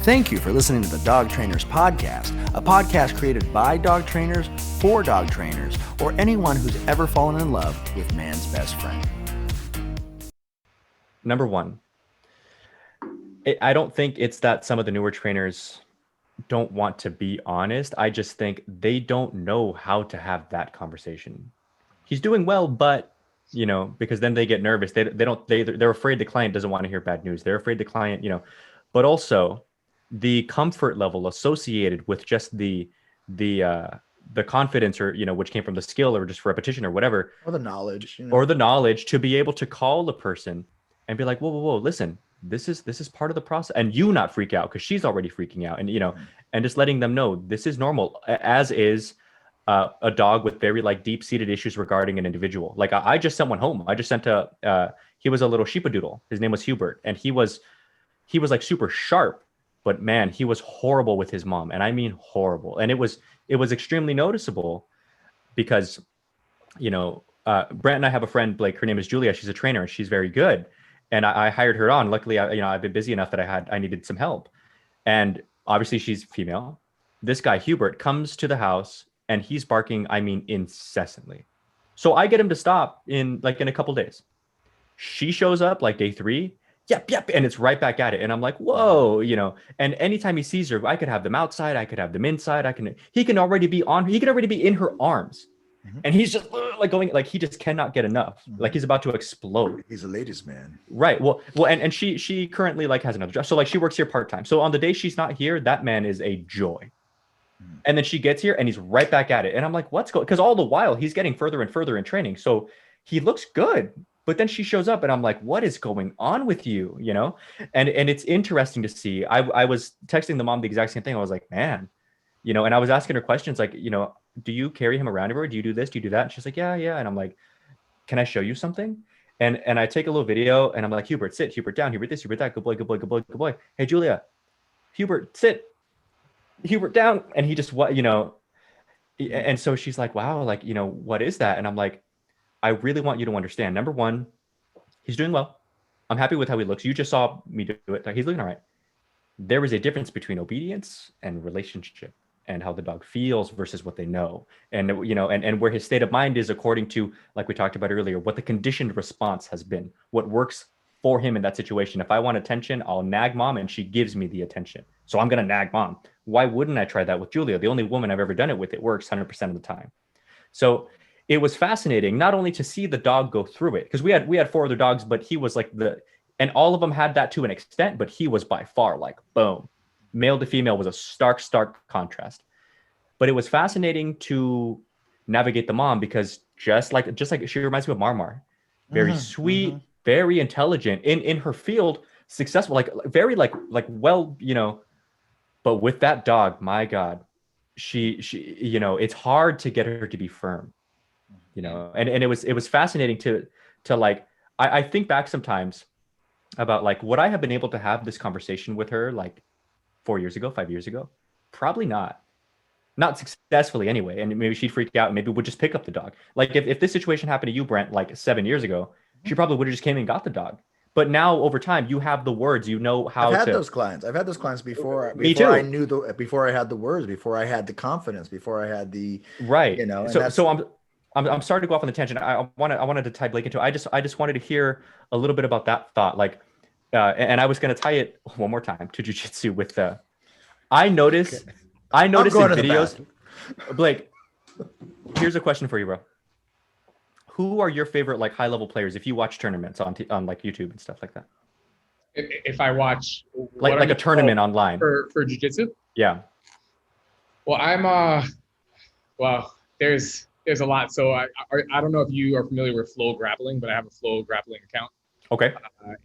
Thank you for listening to the Dog Trainers Podcast, a podcast created by dog trainers for dog trainers, or anyone who's ever fallen in love with man's best friend. Number one, I don't think it's that some of the newer trainers don't want to be honest. I just think they don't know how to have that conversation. He's doing well, but because then they get nervous. They're afraid the client doesn't want to hear bad news. They're afraid the client, but also the comfort level associated with just the confidence, or which came from the skill or just repetition or whatever, or the knowledge, or the knowledge to be able to call the person and be like, whoa, listen, this is part of the process, and you not freak out because she's already freaking out, and and just letting them know this is normal, as is a dog with very deep-seated issues regarding an individual. Like I just sent one home. I just sent he was a little sheepadoodle. His name was Hubert, and he was like super sharp, but man, he was horrible with his mom, and I mean horrible. And it was extremely noticeable because Brent and I have a friend, Blake. Her name is Julia. She's a trainer, and she's very good. And I hired her on. Luckily, I've been busy enough that I needed some help. And obviously she's female. This guy, Hubert, comes to the house and he's barking, I mean, incessantly. So I get him to stop in a couple days. She shows up day 3. Yep. And it's right back at it. And I'm like, whoa, and anytime he sees her, I could have them outside. I could have them inside. He can already be in her arms. Mm-hmm. And he's just going, he just cannot get enough. Mm-hmm. He's about to explode. He's a ladies' man. Right. Well, and she currently has another job. So she works here part-time. So on the day she's not here, that man is a joy. Mm-hmm. And then she gets here and he's right back at it. And I'm like, what's going? Because all the while he's getting further and further in training. So he looks good. But then she shows up and I'm like, what is going on with you? And it's interesting to see. I was texting the mom the exact same thing. I was like, man, and I was asking her questions do you carry him around everywhere? Do you do this? Do you do that? And she's like, yeah. And I'm like, can I show you something? And I take a little video and I'm like, Hubert, sit, Hubert down, Hubert this, Hubert that, good boy, good boy, good boy, good boy. Hey, Julia, Hubert, sit, Hubert down. And he just, and so she's like, wow, what is that? And I'm like, I really want you to understand. Number one, he's doing well. I'm happy with how he looks. You just saw me do it. He's looking all right. There is a difference between obedience and relationship, and how the dog feels versus what they know. And, and where his state of mind is according to, like we talked about earlier, what the conditioned response has been, what works for him in that situation. If I want attention, I'll nag mom and she gives me the attention. So I'm going to nag mom. Why wouldn't I try that with Julia? The only woman I've ever done it with, it works 100% of the time. So it was fascinating, not only to see the dog go through it, because we had 4 other dogs, but he was and all of them had that to an extent, but he was by far boom. Male to female was a stark contrast. But it was fascinating to navigate the mom, because just like she reminds me of Marmar, very sweet, very intelligent in her field, successful, very well, but with that dog, my God, she it's hard to get her to be firm, and it was fascinating to I think back sometimes about would I have been able to have this conversation with her 4 years ago, 5 years ago? Probably not successfully anyway. And maybe she'd freak out and maybe would just pick up the dog. If this situation happened to you, Brent, 7 years ago, she probably would have just came and got the dog. But now over time, you have the words, how I've had those clients before. Me too. Before I had the words, before I had the confidence, before I had the, right. So I'm sorry to go off on the tangent. I wanted to tie Blake into it. I just wanted to hear a little bit about that thought. And I was going to tie it one more time to jiu-jitsu with I noticed in videos. Blake, here's a question for you, bro. Who are your favorite high level players if you watch tournaments on YouTube and stuff like that? If I watch a tournament online for jiu-jitsu? Yeah. Well, there's a lot. So I don't know if you are familiar with Flow Grappling, but I have a Flow Grappling account. Okay.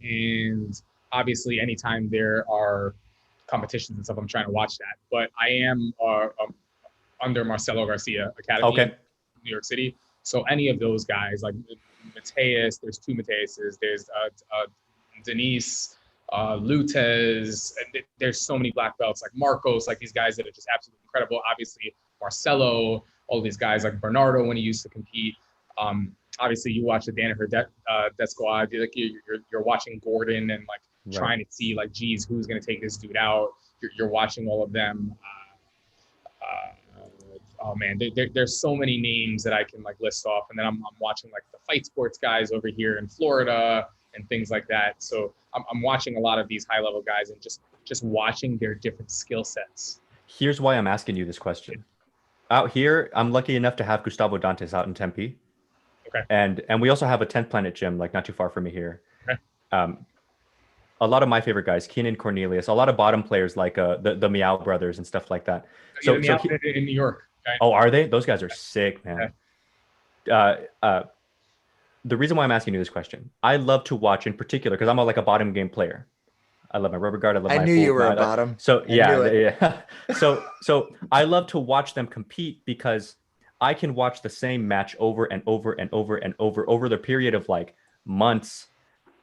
And obviously anytime there are competitions and stuff, I'm trying to watch that. But I am under Marcelo Garcia Academy in New York City. So any of those guys, Mateus, there's 2 Mateuses, there's Denise, Lutez, and there's so many black belts, Marcos, these guys that are just absolutely incredible. Obviously, Marcelo, all these guys Bernardo when he used to compete. Obviously, you watch the Danaher Death Squad, you're watching Gordon and trying to see like, geez, who's going to take this dude out? You're watching all of them. Oh man, there's so many names that I can like list off, and then I'm watching like the fight sports guys over here in Florida and things like that. So I'm watching a lot of these high level guys and just watching their different skill sets. Here's why I'm asking you this question. Out here, I'm lucky enough to have Gustavo Dantes out in Tempe. Okay. And we also have a 10th Planet gym, like not too far from me here. Okay. A lot of my favorite guys, Keenan Cornelius, a lot of bottom players like the Meow brothers and stuff like that. So in New York. Okay. Oh, are they? Those guys are sick, man. Okay. The reason why I'm asking you this question, I love to watch in particular, because I'm like a bottom game player. I love my rubber guard. I knew you were a bottom. So yeah. So I love to watch them compete because I can watch the same match over and over and over and over the period of like months.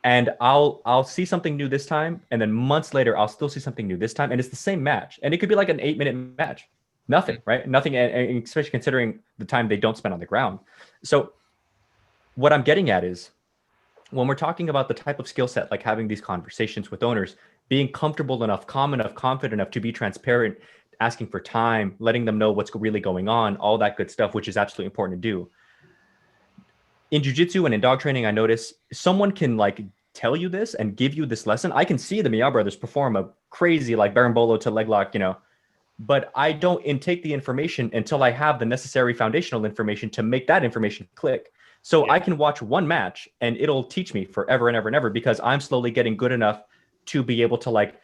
And I'll see something new this time, and then months later I'll still see something new this time, and it's the same match, and it could be like an 8-minute match. Nothing, right? Nothing, and especially considering the time they don't spend on the ground. So what I'm getting at is, when we're talking about the type of skill set, like having these conversations with owners, being comfortable enough, calm enough, confident enough to be transparent, asking for time, letting them know what's really going on, all that good stuff, which is absolutely important to do. In jiu-jitsu and in dog training, I notice someone can like tell you this and give you this lesson. I can see the Meow brothers perform a crazy like Berimbolo to leg lock, but I don't intake the information until I have the necessary foundational information to make that information click. So I can watch one match and it'll teach me forever and ever and ever, because I'm slowly getting good enough to be able to like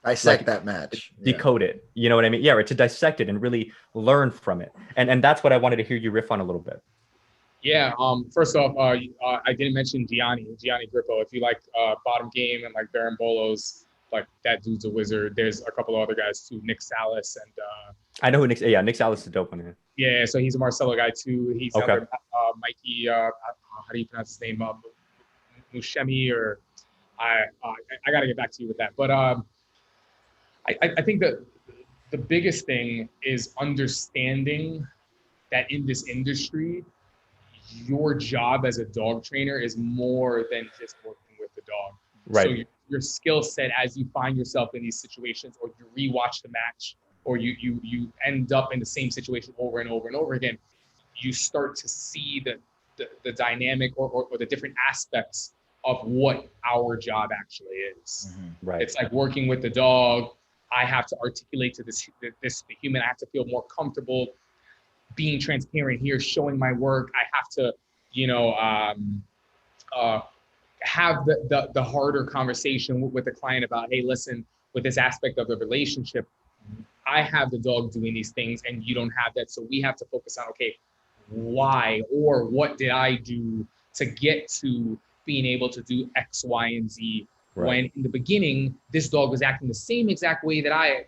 dissect that match, decode it. You know what I mean? Yeah, right. To dissect it and really learn from it. And that's what I wanted to hear you riff on a little bit. Yeah. First off, I didn't mention Gianni Grippo. If you like bottom game and like Berimbolos, like that dude's a wizard. There's a couple of other guys too, Nick Salas and I know who Nick. Yeah, Nick Salas is a dope one. Yeah, so he's a Marcelo guy too. He's okay. There, Mikey. How do you pronounce his name? Mushemi, or I got to get back to you with that. But I think that the biggest thing is understanding that in this industry, your job as a dog trainer is more than just working with the dog. Right. So your skill set as you find yourself in these situations, or you rewatch the match, or you end up in the same situation over and over and over again, you start to see the dynamic or the different aspects of what our job actually is. Mm-hmm. Right. It's like working with the dog. I have to articulate to the human. I have to feel more comfortable being transparent here, showing my work. I have to, have the harder conversation with the client about, hey, listen, with this aspect of the relationship, I have the dog doing these things and you don't have that. So we have to focus on, okay, why or what did I do to get to being able to do X, Y, and Z? Right. When in the beginning, this dog was acting the same exact way that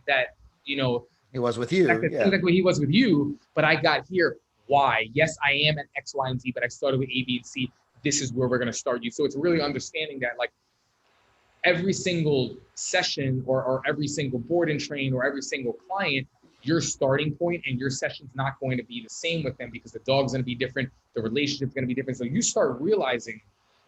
he was with you. Exactly, he was with you, but I got here. Why? Yes, I am at X, Y, and Z, but I started with A, B, and C. This is where we're going to start you. So it's really understanding that, like, every single session or every single board and train or every single client, your starting point and your session's not going to be the same with them, because the dog's going to be different. The relationship's going to be different. So you start realizing,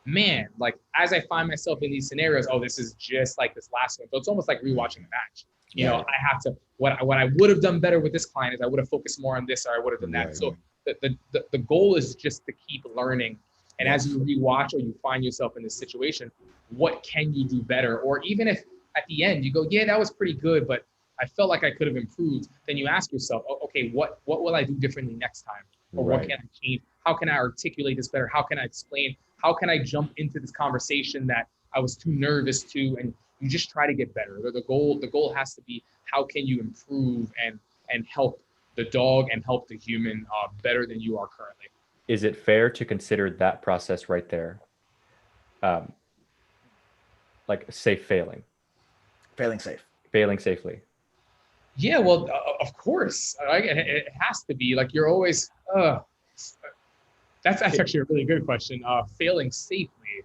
man, like, as I find myself in these scenarios, oh, this is just like this last one. So it's almost like rewatching the match. You know, I have to, what I would have done better with this client is I would have focused more on this, or I would have done that. Right. So the goal is just to keep learning. And as you rewatch or you find yourself in this situation, what can you do better? Or even if at the end you go, yeah, that was pretty good, but I felt like I could have improved. Then you ask yourself, oh, okay, what will I do differently next time? Or what can I change? How can I articulate this better? How can I explain? How can I jump into this conversation that I was too nervous to? And you just try to get better. The goal has to be, how can you improve and help the dog and help the human better than you are currently? Is it fair to consider that process right there, like safe failing? Failing safe. Failing safely. Yeah, well, of course. It has to be. Like, you're always, that's actually a really good question. Failing safely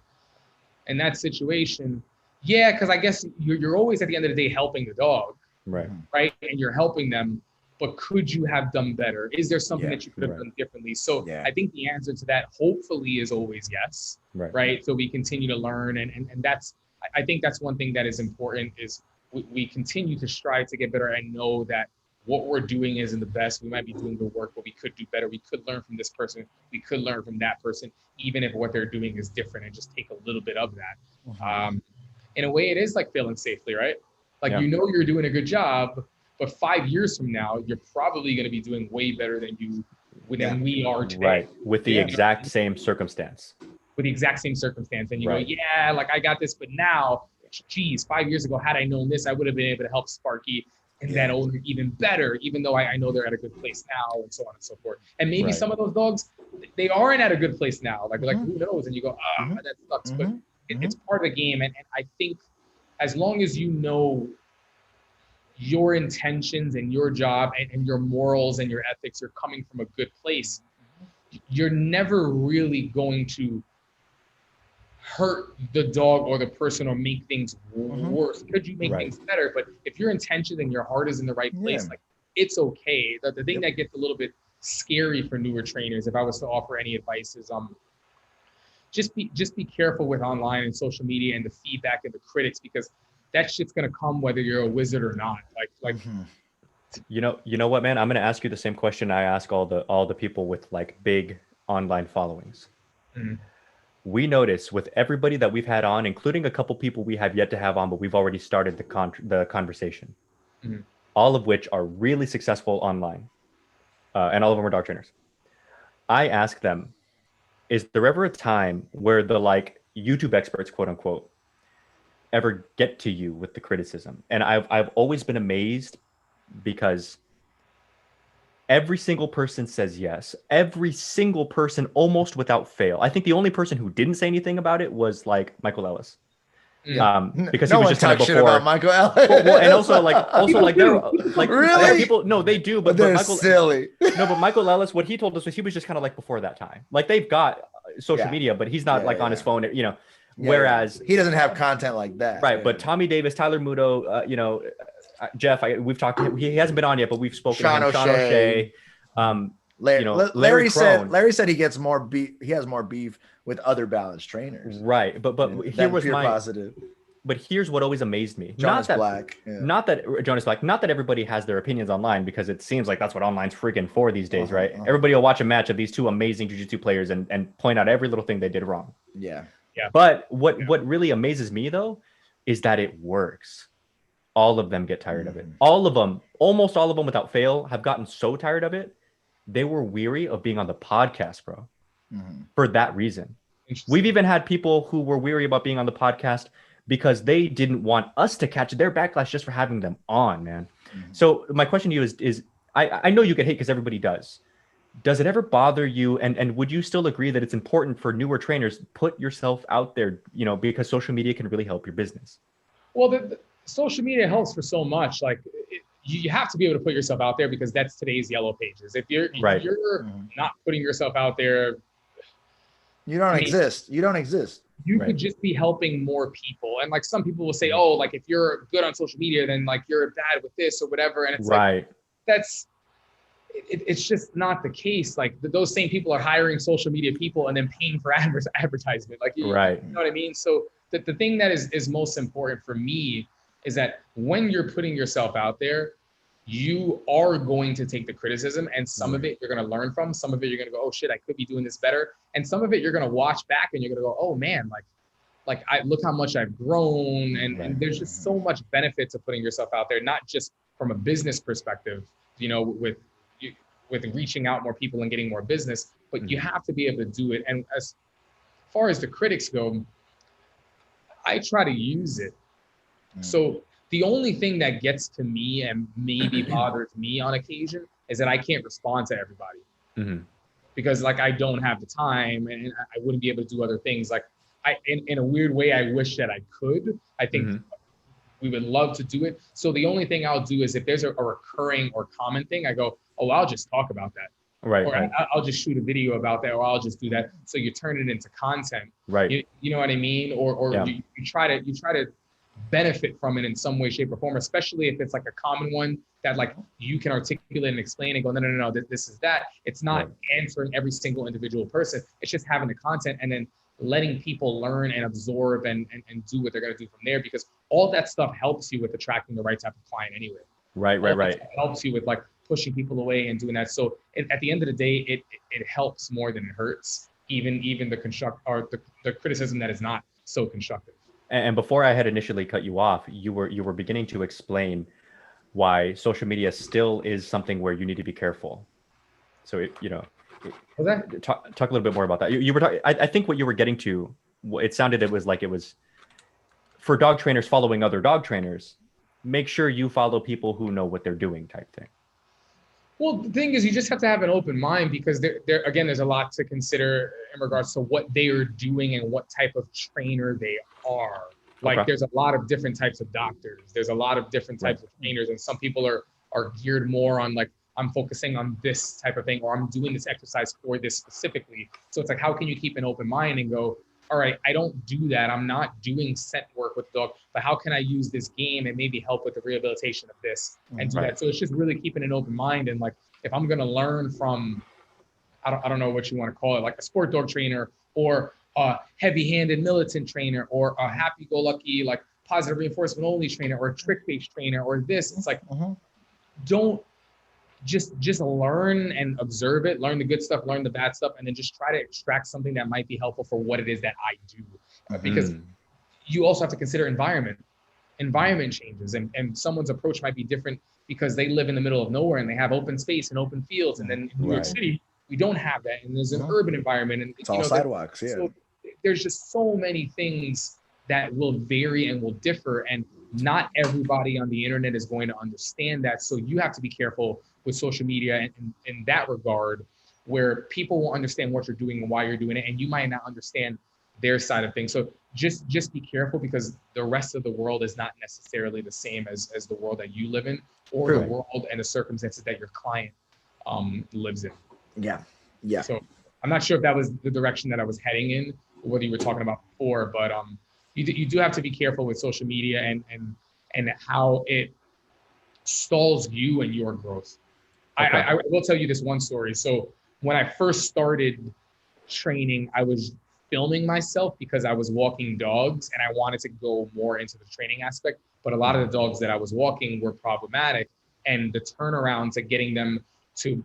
in that situation. Yeah, because I guess you're always at the end of the day helping the dog. Right. Right. And you're helping them. But could you have done better? Is there something that you could have done differently? So I think the answer to that hopefully is always yes. Right. So we continue to learn. And that's I think that's one thing that is important is we continue to strive to get better and know that what we're doing isn't the best. We might be doing the work, but we could do better. We could learn from this person. We could learn from that person, even if what they're doing is different, and just take a little bit of that. In a way, it is like failing safely, right? Like, you know, you're doing a good job, but 5 years from now, you're probably going to be doing way better than we are today. Right. With the exact same circumstance. With the exact same circumstance. And you go, yeah, like I got this, but now, geez, 5 years ago, had I known this, I would have been able to help Sparky and that owner even better, even though I know they're at a good place now, and so on and so forth. And maybe some of those dogs, they aren't at a good place now. Like who knows? And you go, that sucks. But it's part of the game. And I think as long as you know your intentions and your job and your morals and your ethics are coming from a good place, you're never really going to hurt the dog or the person or make things worse. Could you make things better? But if your intention and your heart is in the right place, like, it's okay. The thing that gets a little bit scary for newer trainers, if I was to offer any advice, is just be careful with online and social media and the feedback and the critics, because that shit's gonna come whether you're a wizard or not. You know what, man? I'm gonna ask you the same question I ask all the people with like big online followings. We notice with everybody that we've had on, including a couple people we have yet to have on, but we've already started the conversation, all of which are really successful online, and all of them are dog trainers. I ask them, is there ever a time where the like YouTube experts, quote unquote, ever get to you with the criticism? And I've always been amazed, because every single person says yes. Every single person, almost without fail. I think the only person who didn't say anything about it was like Michael Ellis. Because no he was one just kind of talks shit before about Michael Ellis. well, and also like they're like really people. No, they do, but they're Michael, silly. No, but Michael Ellis, what he told us was he was just kind of like before that time. Like, they've got social media, but he's not on his phone, you know. Whereas he doesn't have content like that. Right, but Tommy Davis, Tyler Muto, you know, Jeff, we've talked to him. He hasn't been on yet, but we've spoken to him. Sean O'Shea. Larry, you know, Larry said he gets more beef. He has more beef with other balanced trainers. Right, but here was my positive. But here's what always amazed me. Jonas Black. Not that everybody has their opinions online, because it seems like that's what online's freaking for these days, right? Everybody will watch a match of these two amazing jiu-jitsu players and point out every little thing they did wrong. Yeah. But what really amazes me, though, is that it works. All of them get tired of it. All of them, almost all of them without fail, have gotten so tired of it, they were weary of being on the podcast, bro, for that reason. We've even had people who were weary about being on the podcast because they didn't want us to catch their backlash just for having them on, man. So my question to you is I know you get hate because everybody does. Does it ever bother you? And would you still agree that it's important for newer trainers, put yourself out there, you know, because social media can really help your business? Well, the social media helps for so much. Like, you have to be able to put yourself out there, because that's today's yellow pages. If you're not putting yourself out there, you don't exist. You don't exist. You could just be helping more people. And like, some people will say, oh, like, if you're good on social media, then like you're bad with this or whatever. And it's like, it's just not the case. Like, those same people are hiring social media people and then paying for advertisement. Like, you know what I mean? So the thing that is most important for me is that when you're putting yourself out there, you are going to take the criticism, and some of it you're going to learn from. Some of it you're going to go, oh shit, I could be doing this better. And some of it you're going to watch back and you're going to go, oh man, like I look how much I've grown. And there's just so much benefit to putting yourself out there, not just from a business perspective, you know, with reaching out more people and getting more business, but you have to be able to do it. And as far as the critics go, I try to use it. So the only thing that gets to me and maybe bothers me on occasion is that I can't respond to everybody, because like, I don't have the time and I wouldn't be able to do other things. Like, in a weird way, I wish that I could. I think we would love to do it. So the only thing I'll do is, if there's a recurring or common thing, I go, oh, I'll just talk about that. Or I'll just shoot a video about that, or I'll just do that. So you turn it into content. You know what I mean? Or you try to benefit from it in some way, shape, or form, especially if it's like a common one that like you can articulate and explain and go, no, this is that. It's not answering every single individual person. It's just having the content. And then letting people learn and absorb and do what they're going to do from there, because all that stuff helps you with attracting the right type of client anyway. Right. It helps you with like pushing people away and doing that. So at the end of the day, it helps more than it hurts, even the criticism that is not so constructive. And before I had initially cut you off, you were beginning to explain why social media still is something where you need to be careful. So talk a little bit more about that. You were talking. I think what you were getting to, it sounded it was for dog trainers following other dog trainers. Make sure you follow people who know what they're doing, type thing. Well, the thing is, you just have to have an open mind, because there's a lot to consider in regards to what they are doing and what type of trainer they are. Like, there's a lot of different types of doctors. There's a lot of different types of trainers, and some people are geared more on like, I'm focusing on this type of thing, or I'm doing this exercise for this specifically. So it's like, how can you keep an open mind and go, all right, I don't do that. I'm not doing scent work with the dog, but how can I use this game and maybe help with the rehabilitation of this and do that? So it's just really keeping an open mind. And like, if I'm going to learn from, I don't know what you want to call it, like a sport dog trainer, or a heavy-handed militant trainer, or a happy-go-lucky, like positive reinforcement only trainer, or a trick-based trainer, or this, it's like, don't just learn and observe it, learn the good stuff, learn the bad stuff, and then just try to extract something that might be helpful for what it is that I do. Because you also have to consider environment changes, and someone's approach might be different because they live in the middle of nowhere and they have open space and open fields. And then in New York City, we don't have that. And there's an urban environment, and it's all sidewalks. So there's just so many things that will vary and will differ. And not everybody on the internet is going to understand that. So you have to be careful with social media in that regard, where people will understand what you're doing and why you're doing it, and you might not understand their side of things. So just be careful, because the rest of the world is not necessarily the same as the world that you live in, or the world and the circumstances that your client lives in. Yeah. So I'm not sure if that was the direction that I was heading in, or whether you were talking about before, but you do have to be careful with social media and how it stalls you and your growth. I will tell you this one story. So when I first started training, I was filming myself because I was walking dogs and I wanted to go more into the training aspect. But a lot of the dogs that I was walking were problematic, and the turnaround to getting them to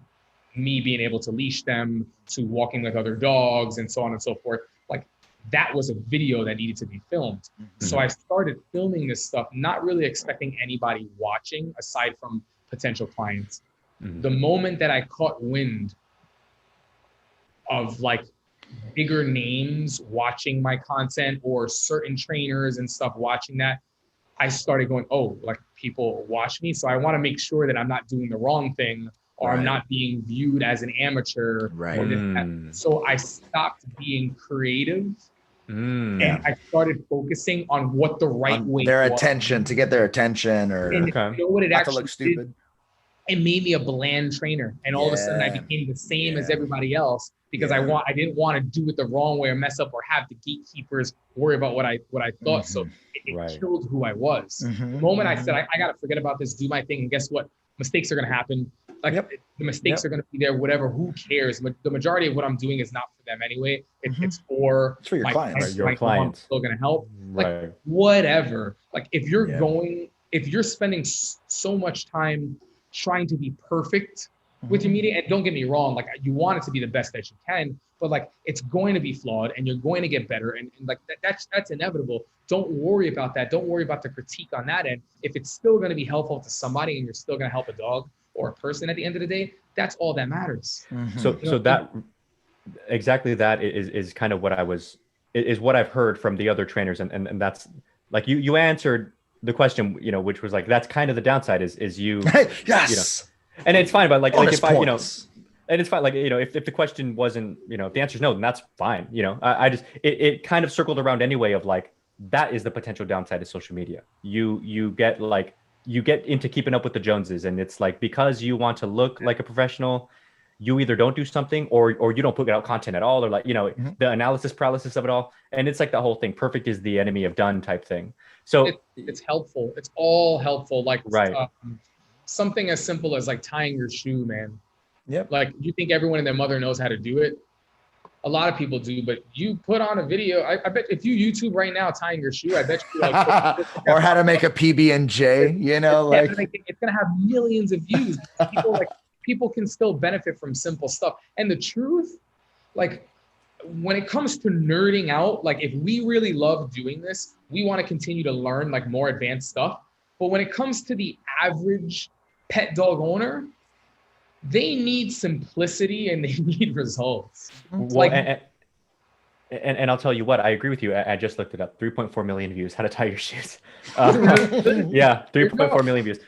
me being able to leash them, to walking with other dogs, and so on and so forth, like that was a video that needed to be filmed. So I started filming this stuff, not really expecting anybody watching aside from potential clients. The moment that I caught wind of like bigger names watching my content, or certain trainers and stuff watching that, I started going, oh, like people watch me. So I want to make sure that I'm not doing the wrong thing, or I'm not being viewed as an amateur. So I stopped being creative. And I started focusing on what the right way their was. attention, to get their attention, or and you know what it not actually to look stupid. did? It made me a bland trainer, and all of a sudden I became the same as everybody else, because I didn't want to do it the wrong way or mess up, or have the gatekeepers worry about what I thought. So it killed who I was. The moment I said I gotta forget about this, do my thing, and guess what? Mistakes are gonna happen. Like the mistakes are gonna be there. Whatever. Who cares? The majority of what I'm doing is not for them anyway. It's for your clients. Your clients. I'm still gonna help. Like whatever. Like if you're if you're spending so much time trying to be perfect with your media, and don't get me wrong, like you want it to be the best that you can, but like it's going to be flawed, and you're going to get better, and like that's inevitable. Don't worry about that. Don't worry about the critique on that end. If it's still going to be helpful to somebody, and you're still going to help a dog or a person at the end of the day, that's all that matters. So that exactly that is kind of what what I've heard from the other trainers, and that's like you answered the question, which was like, that's kind of the downside is you, and it's fine, but like if I, and it's fine, like, if the question wasn't, if the answer is no, then that's fine. I just, it kind of circled around anyway of like, that is the potential downside of social media. You get into keeping up with the Joneses, and it's like, because you want to look like a professional, you either don't do something or you don't put out content at all, or like, the analysis paralysis of it all. And it's like the whole thing, perfect is the enemy of done type thing. So it's helpful. It's all helpful. Like something as simple as like tying your shoe, man. Like, you think everyone and their mother knows how to do it? a lot of people do, but you put on a video. I bet if you YouTube right now tying your shoe, I bet you like or how to make a PB&J, you know, like it's gonna have millions of views. People can still benefit from simple stuff. And the truth, like when it comes to nerding out, like if we really love doing this, we want to continue to learn like more advanced stuff. But when it comes to the average pet dog owner, they need simplicity and they need results. Well, and I'll tell you what, I agree with you. I just looked it up. 3.4 million views. How to tie your shoes. Yeah, 3.4 million views.